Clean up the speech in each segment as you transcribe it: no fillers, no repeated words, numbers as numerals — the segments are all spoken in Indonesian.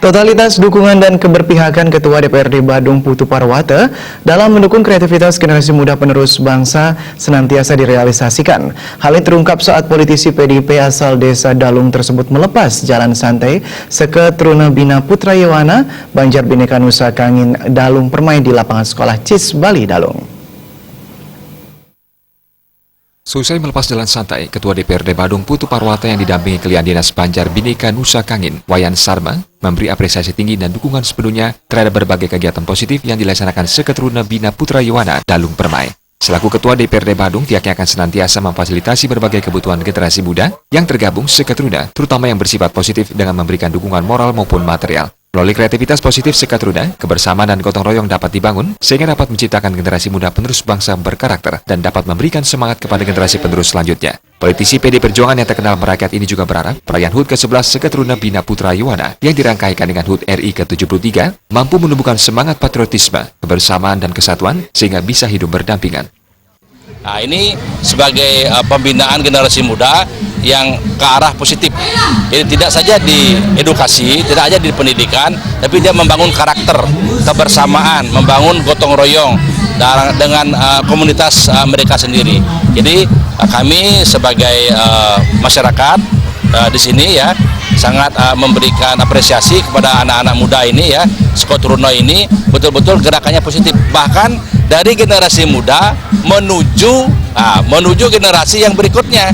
Totalitas dukungan dan keberpihakan Ketua DPRD Badung Putu Parwata dalam mendukung kreativitas generasi muda penerus bangsa senantiasa direalisasikan. Hal ini terungkap saat politisi PDIP asal Desa Dalung tersebut melepas jalan santai Seke Truna Bina Putra Yewana, Banjar Bhinneka Nusa Kangin Dalung Permai di lapangan sekolah CIS Bali Dalung. Selesai melepas jalan santai, Ketua DPRD Badung Putu Parwata yang didampingi Kepala Dinas Banjar Bhinneka Nusa Kangin, Wayan Sarma, memberi apresiasi tinggi dan dukungan sepenuhnya terhadap berbagai kegiatan positif yang dilaksanakan Seke Truna Bina Putra Yewana Dalung Permai. Selaku Ketua DPRD Badung, pihaknya akan senantiasa memfasilitasi berbagai kebutuhan generasi muda yang tergabung Seke Truna, terutama yang bersifat positif dengan memberikan dukungan moral maupun material. Melalui kreativitas positif Seke Truna, kebersamaan dan gotong royong dapat dibangun sehingga dapat menciptakan generasi muda penerus bangsa berkarakter dan dapat memberikan semangat kepada generasi penerus selanjutnya. Politisi PD Perjuangan yang terkenal merakyat ini juga berharap perayaan HUT ke-11 Seke Truna Bina Putra Yewana yang dirangkaikan dengan HUT RI ke-73 mampu menumbuhkan semangat patriotisme, kebersamaan dan kesatuan sehingga bisa hidup berdampingan. Nah, ini sebagai pembinaan generasi muda yang ke arah positif. Jadi tidak saja di edukasi, tidak saja di pendidikan, tapi dia membangun karakter, kebersamaan, membangun gotong royong dengan komunitas mereka sendiri. Jadi kami sebagai masyarakat di sini ya sangat memberikan apresiasi kepada anak-anak muda ini ya, Seke Truna ini betul-betul gerakannya positif. Bahkan dari generasi muda menuju generasi yang berikutnya.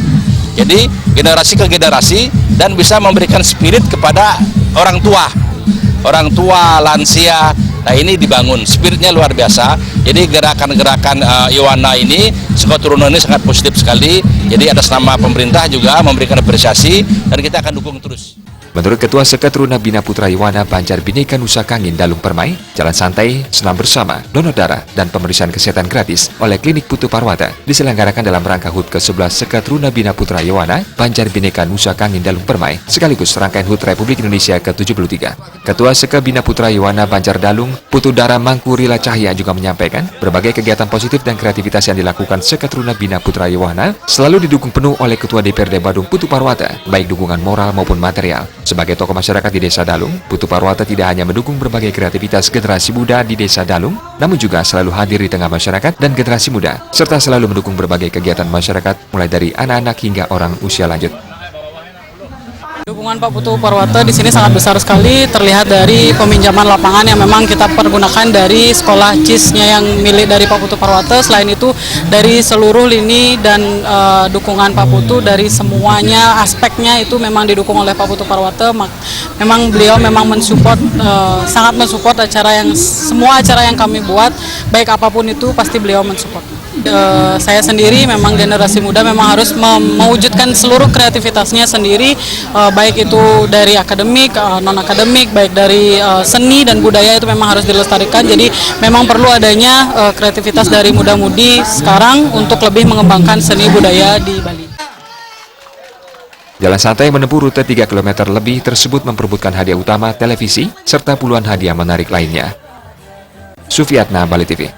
Jadi generasi ke generasi dan bisa memberikan spirit kepada orang tua, lansia. Nah ini dibangun, spiritnya luar biasa. Jadi gerakan-gerakan Yewana ini, Seke Truna ini sangat positif sekali. Jadi atas nama pemerintah juga memberikan apresiasi dan kita akan dukung terus. Menurut Ketua Seke Truna Bina Putra Yewana Banjar Bhinneka Nusa Kangin Dalung Permai, jalan santai, senam bersama, donor darah, dan pemeriksaan kesehatan gratis oleh Klinik Putu Parwata diselenggarakan dalam rangka HUT ke-11 Seke Truna Bina Putra Yewana Banjar Bhinneka Nusa Kangin Dalung Permai, sekaligus rangkaian HUT Republik Indonesia ke-73. Ketua Seke Bina Putra Yewana Banjar Dalung, Putu Dara Mangku Rila Cahya juga menyampaikan berbagai kegiatan positif dan kreativitas yang dilakukan Seke Truna Bina Putra Yewana selalu didukung penuh oleh Ketua DPRD Badung Putu Parwata, baik dukungan moral maupun material. Sebagai tokoh masyarakat di Desa Dalung, Putu Parwata tidak hanya mendukung berbagai kreativitas generasi muda di Desa Dalung, namun juga selalu hadir di tengah masyarakat dan generasi muda, serta selalu mendukung berbagai kegiatan masyarakat mulai dari anak-anak hingga orang usia lanjut. Dukungan Pak Putu Parwata di sini sangat besar sekali, terlihat dari peminjaman lapangan yang memang kita pergunakan dari sekolah CIS-nya yang milik dari Pak Putu Parwata. Selain itu dari seluruh lini dan dukungan Pak Putu dari semuanya aspeknya itu memang didukung oleh Pak Putu Parwata. Memang beliau memang mensupport, sangat mensupport semua acara yang kami buat, baik apapun itu pasti beliau mensupport. Saya sendiri memang generasi muda memang harus mewujudkan seluruh kreativitasnya sendiri, baik itu dari akademik, non-akademik, baik dari seni dan budaya itu memang harus dilestarikan. Jadi memang perlu adanya kreativitas dari muda-mudi sekarang untuk lebih mengembangkan seni budaya di Bali. Jalan santai menempuh rute 3 km lebih tersebut memperebutkan hadiah utama televisi serta puluhan hadiah menarik lainnya. Sufiatna, Bali TV.